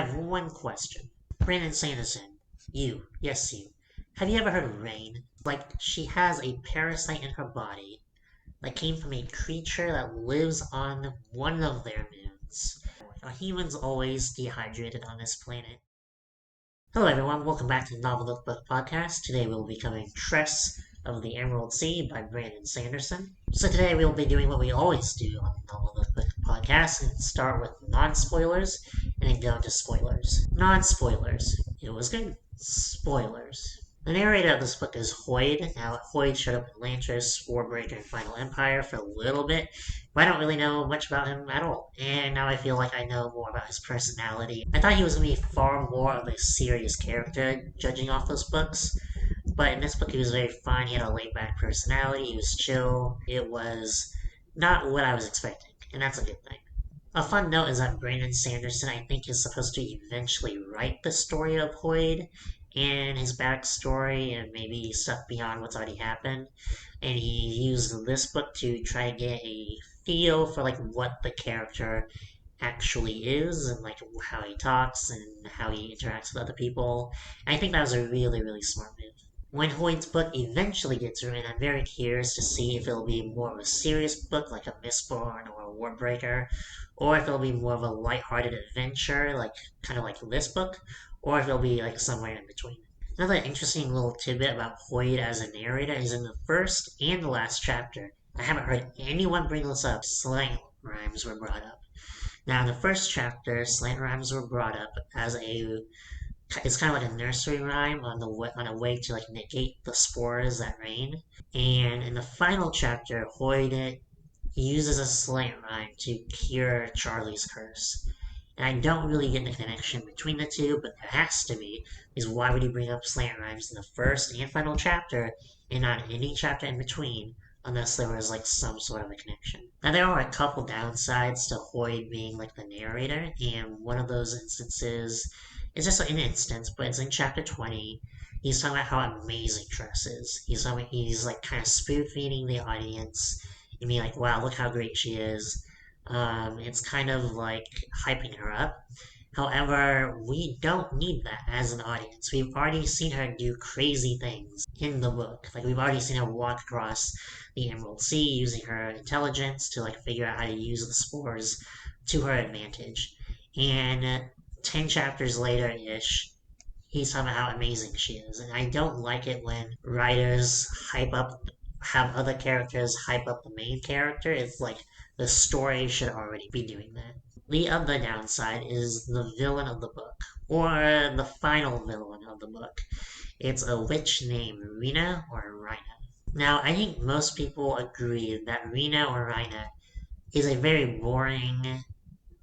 have one question. Brandon Sanderson, you, yes you. Have you ever heard of rain? Like, she has a parasite in her body that came from a creature that lives on one of their moons. Are humans always dehydrated on this planet? Hello everyone, welcome back to the Novel Nook Book podcast. Today we'll be covering Tress of the Emerald Sea by Brandon Sanderson. So today we'll be doing what we always do on the Novel Nook Book podcast and start with non-spoilers and then go into spoilers. Non-spoilers. It was good. Spoilers. The narrator of this book is Hoyd. Now, Hoyd showed up in Atlantis, Warbreaker, and Final Empire for a little bit, but I don't really know much about him at all. And now I feel like I know more about his personality. I thought he was going to be far more of a serious character, judging off those books. But in this book, he was very fun. He had a laid back personality. He was chill. It was not what I was expecting, and that's a good thing. A fun note is that Brandon Sanderson, I think, is supposed to eventually write the story of Hoyd and his backstory and maybe stuff beyond what's already happened. And he used this book to try to get a feel for like what the character actually is and like how he talks and how he interacts with other people. And I think that was a really, really smart move. When Hoyd's book eventually gets written, I'm very curious to see if it'll be more of a serious book like a Mistborn or a Warbreaker, or if it'll be more of a lighthearted adventure, like kind of like this book, or if it'll be like somewhere in between. Another interesting little tidbit about Hoyd as a narrator is in the first and the last chapter. I haven't heard anyone bring this up. Slang rhymes were brought up. Now, in the first chapter, slang rhymes were brought up as a it's kind of like a nursery rhyme on a way to like negate the spores that rain. And in the final chapter, Hoyd uses a slant rhyme to cure Charlie's curse. And I don't really get the connection between the two, but there has to be, because why would he bring up slant rhymes in the first and final chapter and not any chapter in between, unless there was like some sort of a connection? Now there are a couple downsides to Hoyd being like the narrator, and one of those instances is just an instance, but it's in chapter 20. He's talking about how amazing Tress is. He's like kind of spoon feeding the audience and being like, wow, look how great she is. It's kind of like hyping her up. However, we don't need that as an audience. We've already seen her do crazy things in the book. Like, we've already seen her walk across the Emerald Sea using her intelligence to, like, figure out how to use the spores to her advantage. And 10 chapters later-ish, he's talking about how amazing she is. And I don't like it when writers have other characters hype up the main character. It's like the story should already be doing that. The other downside is the villain of the book, or the final villain of the book. It's a witch named Rena or Rhina. Now, I think most people agree that Rena or Rhina is a very boring,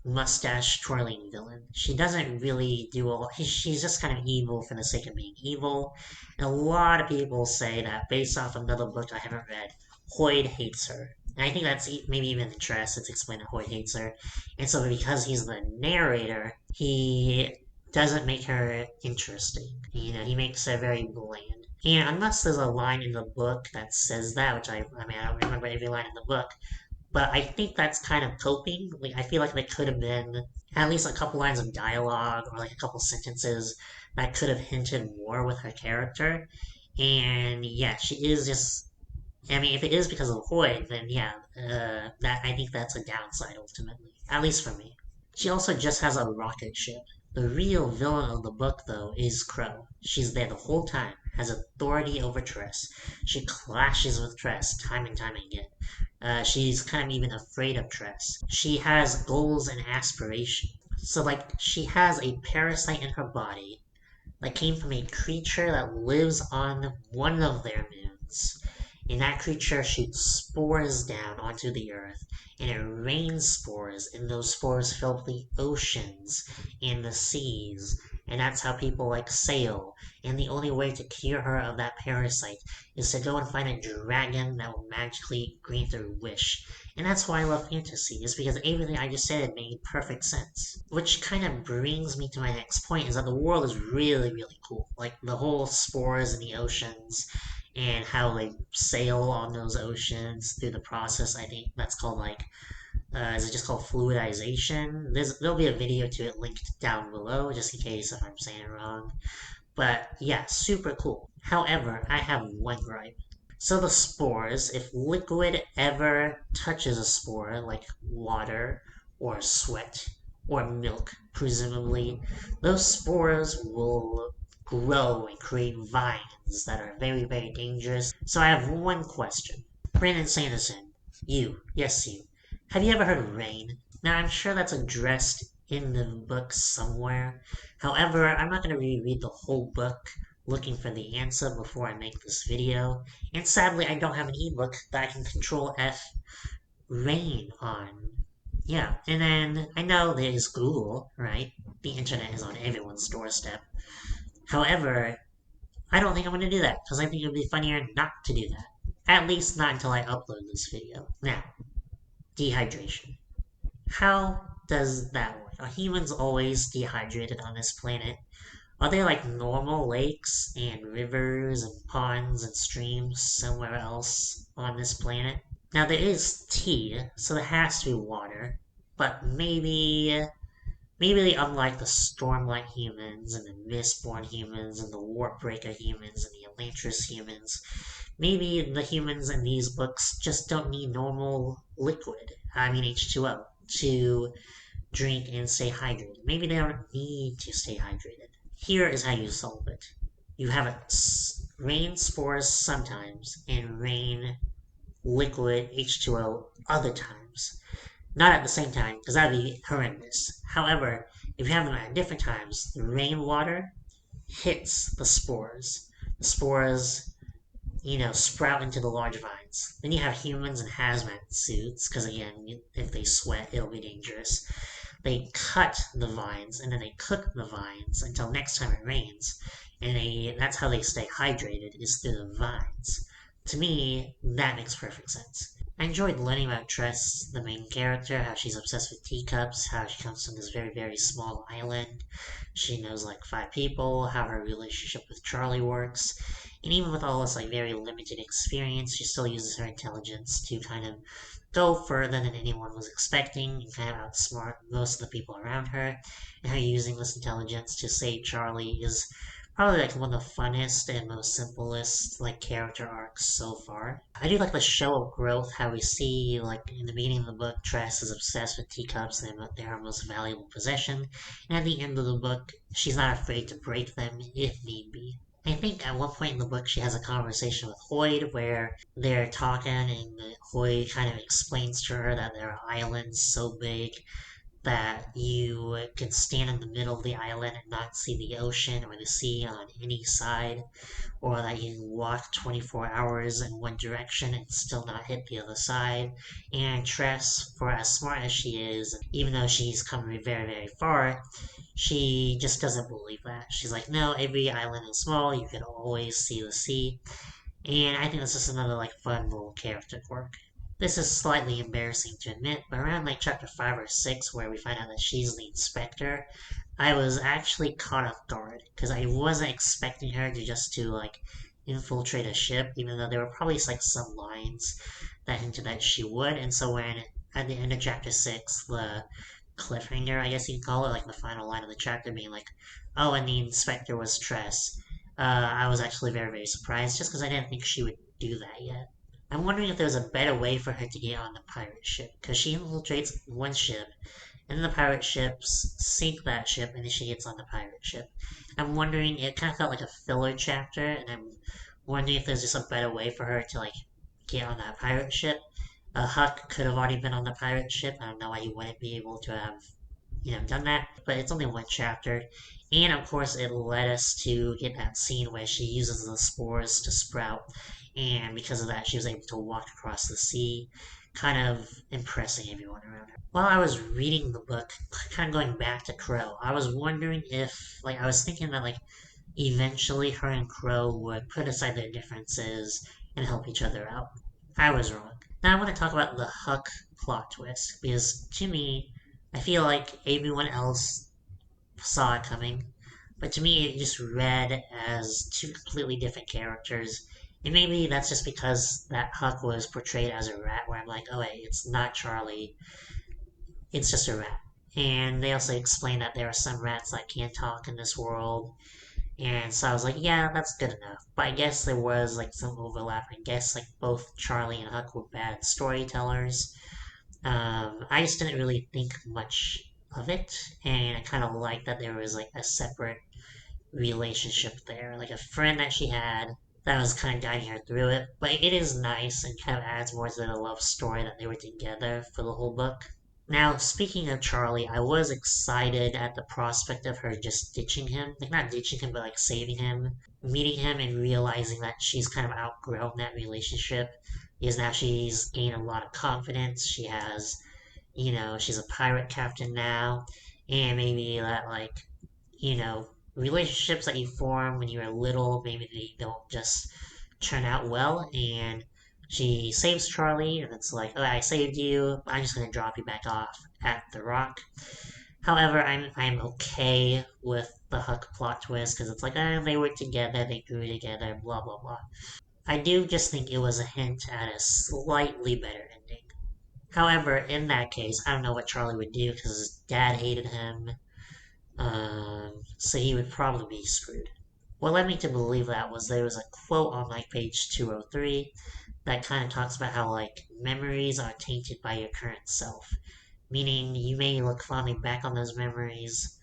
mustache twirling villain. She doesn't really do a lot. She's just kind of evil for the sake of being evil. And a lot of people say that based off another book I haven't read, Hoyd hates her. And I think that's maybe even in Tress, it's explained that Hoyd hates her. And so because he's the narrator, he doesn't make her interesting. You know, he makes her very bland. And unless there's a line in the book that says that, which I mean, I don't remember every line in the book, but I think that's kind of coping. Like, I feel like there could have been at least a couple lines of dialogue or like a couple sentences that could have hinted more with her character. And yeah, she is just. I mean, if it is because of Hoyd, then yeah, that I think that's a downside ultimately, at least for me. She also just has a rocket ship. The real villain of the book, though, is Crow. She's there the whole time, has authority over Tress. She clashes with Tress time and time again. She's kind of even afraid of Tress. She has goals and aspirations. So, like, she has a parasite in her body that came from a creature that lives on one of their moons. And that creature shoots spores down onto the earth, and it rains spores, and those spores fill the oceans and the seas, and that's how people like sail. And the only way to cure her of that parasite is to go and find a dragon that will magically grant her wish. And that's why I love fantasy, is because everything I just said made perfect sense. Which kind of brings me to my next point, is that the world is really, really cool. Like, the whole spores in the oceans, and how they sail on those oceans through the process. I think that's called like Is it just called fluidization? There'll be a video to it linked down below, just in case if I'm saying it wrong. But yeah, super cool. However, I have one gripe. So the spores, if liquid ever touches a spore, like water or sweat or milk, presumably, those spores will grow and create vines that are very, very dangerous. So I have one question. Brandon Sanderson, you, yes you, have you ever heard of rain? Now I'm sure that's addressed in the book somewhere. However, I'm not going to reread the whole book looking for the answer before I make this video. And sadly, I don't have an ebook that I can control F rain on. Yeah, and then I know there's Google, right? The internet is on everyone's doorstep. However, I don't think I'm going to do that because I think it would be funnier not to do that. At least not until I upload this video. Now, dehydration. How does that work? Are humans always dehydrated on this planet? Are there like normal lakes and rivers and ponds and streams somewhere else on this planet? Now there is tea, so there has to be water, but maybe they unlike the Stormlight humans and the Mistborn humans and the Warpbreaker humans and the Elantris humans, maybe the humans in these books just don't need normal liquid, I mean H2O, to drink and stay hydrated. Maybe they don't need to stay hydrated. Here is how you solve it. You have rain spores sometimes and rain liquid H2O other times. Not at the same time, because that would be horrendous. However, if you have them at different times, the rainwater hits the spores. The spores, sprout into the large vines. Then you have humans in hazmat suits, because again, if they sweat, it'll be dangerous. They cut the vines and then they cook the vines until next time it rains. And that's how they stay hydrated, is through the vines. To me, that makes perfect sense. I enjoyed learning about Tress, the main character, how she's obsessed with teacups, how she comes from this very, very small island. She knows like 5 people, how her relationship with Charlie works. And even with all this like very limited experience, she still uses her intelligence to kind of go further than anyone was expecting and kind of outsmart most of the people around her. And her using this intelligence to save Charlie is probably like one of the funnest and most simplest like character arcs so far. I do like the show of growth, how we see like in the beginning of the book, Tress is obsessed with teacups and they're her most valuable possession. And at the end of the book, she's not afraid to break them if need be. I think at one point in the book she has a conversation with Hoyd where they're talking and Hoyd kind of explains to her that there are islands so big that you can stand in the middle of the island and not see the ocean or the sea on any side, or that you can walk 24 hours in one direction and still not hit the other side. And Tress, for as smart as she is, even though she's come very, very far, she just doesn't believe that. She's like, no, every island is small, you can always see the sea. And I think this is another like fun little character quirk. This is slightly embarrassing to admit, but around like chapter 5 or 6, where we find out that she's the inspector, I was actually caught off guard because I wasn't expecting her to just to like infiltrate a ship, even though there were probably like some lines that hinted that she would. And so when at the end of chapter 6, the cliffhanger, I guess you can call it, like the final line of the chapter being like, oh, and the inspector was Tress. I was actually very, very surprised just because I didn't think she would do that yet. I'm wondering if there's a better way for her to get on the pirate ship, because she infiltrates one ship, and then the pirate ships sink that ship, and then she gets on the pirate ship. I'm wondering, it kind of felt like a filler chapter, and I'm wondering if there's just a better way for her to, like, get on that pirate ship. Huck could have already been on the pirate ship. I don't know why he wouldn't be able to have done that. But it's only one chapter. And of course, it led us to get that scene where she uses the spores to sprout. And because of that, she was able to walk across the sea, kind of impressing everyone around her. While I was reading the book, kind of going back to Crow, I was wondering if, like, I was thinking that, like, eventually her and Crow would put aside their differences and help each other out. I was wrong. Now I want to talk about the Huck plot twist, because to me, I feel like everyone else saw it coming, but to me it just read as two completely different characters. And maybe that's just because that Huck was portrayed as a rat, where I'm like, oh wait, it's not Charlie. it's just a rat. And they also explain that there are some rats that can't talk in this world. And so I was like, yeah, that's good enough. But I guess there was like some overlap. I guess like both Charlie and Huck were bad storytellers. I just didn't really think much of it, and I kind of liked that there was like a separate relationship there, like a friend that she had that was kind of guiding her through it. But it is nice and kind of adds more to the love story that they were together for the whole book. Now, speaking of Charlie, I was excited at the prospect of her just ditching him. Like, not ditching him, but like saving him, meeting him, and realizing that she's kind of outgrown that relationship. Because now she's gained a lot of confidence. She has, she's a pirate captain now. And maybe that, like, relationships that you form when you're little, maybe they don't just turn out well. And she saves Charlie, and it's like, oh, I saved you. I'm just gonna drop you back off at the rock. However, I'm okay with the Huck plot twist because it's like, they were together, they grew together, blah blah blah. I do just think it was a hint at a slightly better ending. However, in that case, I don't know what Charlie would do because his dad hated him, so he would probably be screwed. What led me to believe that was there was a quote on like page 203 that kind of talks about how like memories are tainted by your current self. Meaning you may look fondly back on those memories,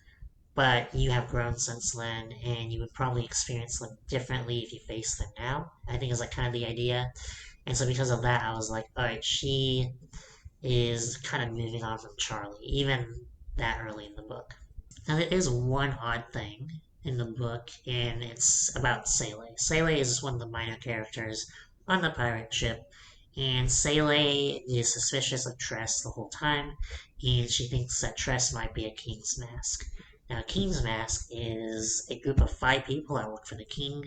but you have grown since then and you would probably experience them differently if you face them now. I think is like kind of the idea. And so because of that, I was like, alright, she is kind of moving on from Charlie, even that early in the book. Now, there is one odd thing in the book, and it's about Sele. Sele is one of the minor characters on the pirate ship, and Sele is suspicious of Tress the whole time, and she thinks that Tress might be a King's Mask. Now, King's Mask is a group of 5 people that work for the king,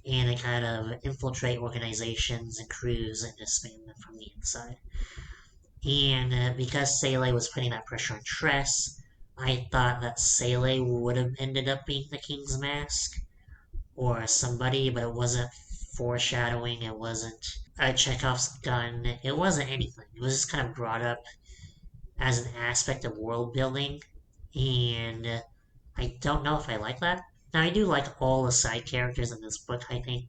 and they kind of infiltrate organizations and crews and disband them from the inside. And because Sele was putting that pressure on Tress, I thought that Sele would have ended up being the King's Mask or somebody, but it wasn't foreshadowing. It wasn't Chekhov's gun. It wasn't anything. It was just kind of brought up as an aspect of world building, and I don't know if I like that. Now, I do like all the side characters in this book. I think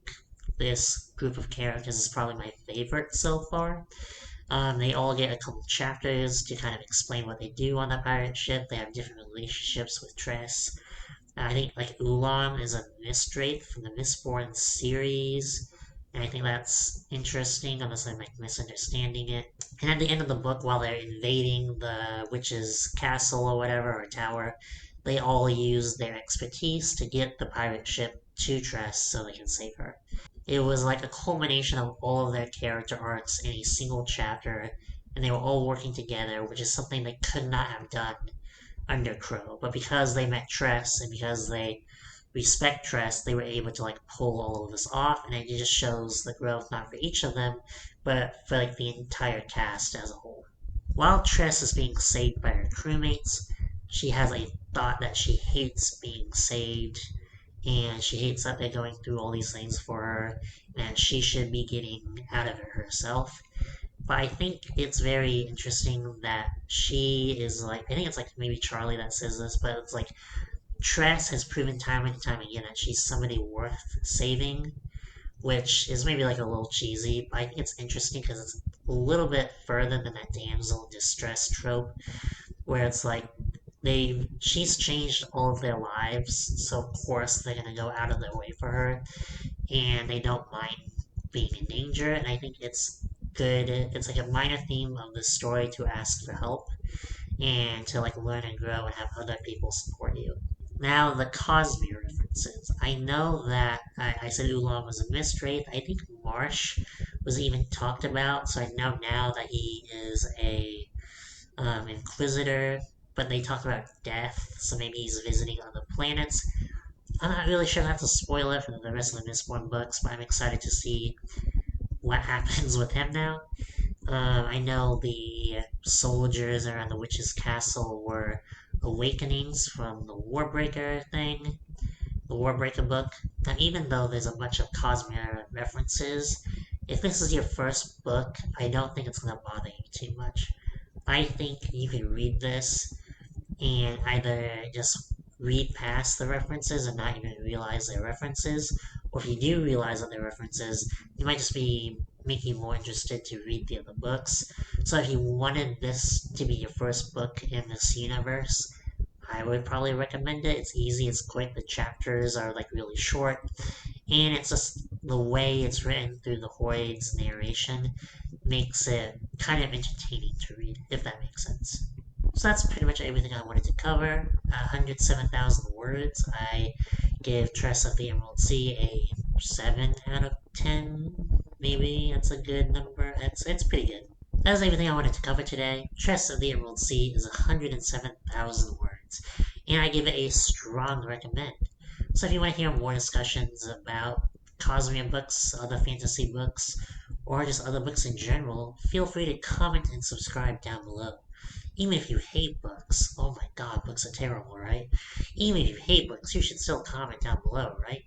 this group of characters is probably my favorite so far. They all get a couple chapters to kind of explain what they do on the pirate ship. They have different relationships with Tress. I think like Ulam is a Mistwraith from the Mistborn series, and I think that's interesting, unless I'm like misunderstanding it. And at the end of the book, while they're invading the witch's castle or whatever, or tower, they all use their expertise to get the pirate ship to Tress so they can save her. It was like a culmination of all of their character arcs in a single chapter, and they were all working together, which is something they could not have done under Crow. But because they met Tress and because they respect Tress, they were able to like pull all of this off, and it just shows the growth not for each of them, but for like the entire cast as a whole. While Tress is being saved by her crewmates, she has a thought that she hates being saved, and she hates that they're going through all these things for her, and she should be getting out of it herself. But I think it's very interesting that she is like, I think it's like maybe Charlie that says this, but it's like Tress has proven time and time again that she's somebody worth saving, which is maybe like a little cheesy, but I think it's interesting because it's a little bit further than that damsel in distress trope, where it's like she's changed all of their lives, so of course they're gonna go out of their way for her, and they don't mind being in danger, and I think it's good. It's like a minor theme of the story to ask for help and to like learn and grow and have other people support you. Now the Cosby references. I know that I said Oolong was a Mistwraith. I think Marsh was even talked about, so I know now that he is a Inquisitor. But they talk about death, so maybe he's visiting other planets. I'm not really sure that's a spoiler for the rest of the Mistborn books, but I'm excited to see what happens with him now. I know the soldiers around the witch's castle were awakenings from the Warbreaker thing, the Warbreaker book. Now, even though there's a bunch of Cosmere references, if this is your first book, I don't think it's going to bother you too much. I think you can read this and either just read past the references and not even realize they're references, or if you do realize that they're references, you might just be making you more interested to read the other books. So if you wanted this to be your first book in this universe, I would probably recommend it. It's easy, it's quick, the chapters are like really short, and it's just the way it's written through the Hoyd's narration makes it kind of entertaining to read, if that makes sense. So that's pretty much everything I wanted to cover. 107,000 words. I give Tress of the Emerald Sea a 7 out of 10. Maybe that's a good number. It's pretty good. That's everything I wanted to cover today. Tress of the Emerald Sea is 107,000 words, and I give it a strong recommend. So if you want to hear more discussions about Cosmere books, other fantasy books, or just other books in general, feel free to comment and subscribe down below. Even if you hate books, oh my god, books are terrible, right? Even if you hate books, you should still comment down below, right?